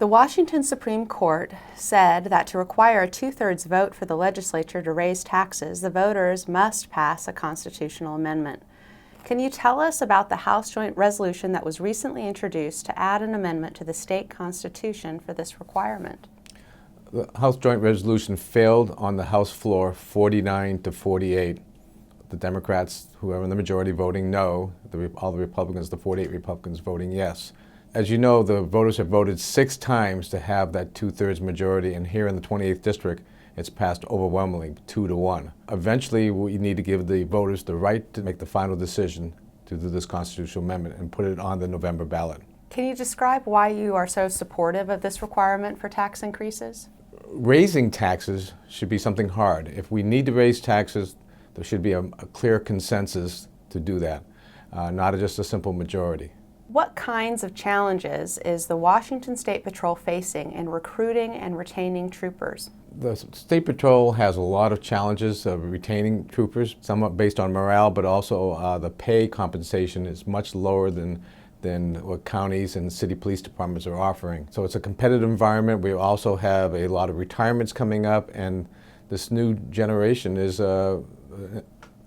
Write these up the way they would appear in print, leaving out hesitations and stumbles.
The Washington Supreme Court said that to require a two-thirds vote for the legislature to raise taxes, the voters must pass a constitutional amendment. Can you tell us about the House Joint Resolution that was recently introduced to add an amendment to the state constitution for this requirement? The House Joint Resolution failed on the House floor 49 to 48. The Democrats, who are in the majority, voting no, all the Republicans, the 48 Republicans, voting yes. As you know, the voters have voted 6 times to have that two-thirds majority, and here in the 28th District, it's passed overwhelmingly, 2-1. Eventually, we need to give the voters the right to make the final decision to do this constitutional amendment and put it on the November ballot. Can you describe why you are so supportive of this requirement for tax increases? Raising taxes should be something hard. If we need to raise taxes, there should be a clear consensus to do that, not just a simple majority. What kinds of challenges is the Washington State Patrol facing in recruiting and retaining troopers? The State Patrol has a lot of challenges of retaining troopers, somewhat based on morale, but also the pay compensation is much lower than what counties and city police departments are offering. So it's a competitive environment. We also have a lot of retirements coming up, and this new generation is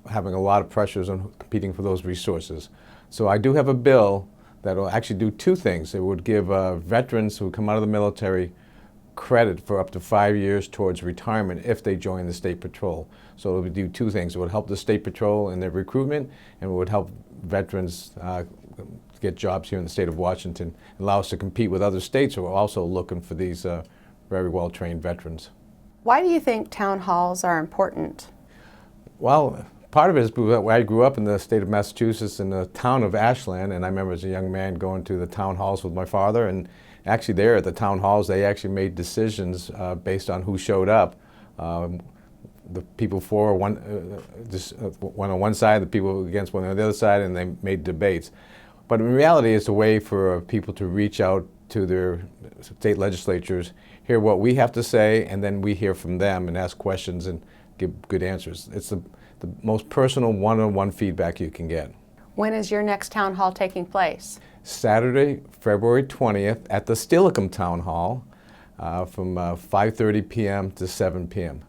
having a lot of pressures on competing for those resources. So I do have a bill that will actually do 2 things. It would give veterans who come out of the military credit for up to 5 years towards retirement if they join the State Patrol. So it would do 2 things. It would help the State Patrol in their recruitment, and it would help veterans get jobs here in the state of Washington, and allow us to compete with other states who are also looking for these very well-trained veterans. Why do you think town halls are important? Well, part of it is because I grew up in the state of Massachusetts in the town of Ashland, and I remember as a young man going to the town halls with my father, and actually there at the town halls they actually made decisions based on who showed up. The people for one on one side, the people against one on the other side, and they made debates. But in reality, it's a way for people to reach out to their state legislatures, hear what we have to say, and then we hear from them and ask questions and give good answers. It's the most personal one-on-one feedback you can get. When is your next town hall taking place? Saturday, February 20th at the Steilacoom Town Hall from 5:30 p.m. to 7 p.m.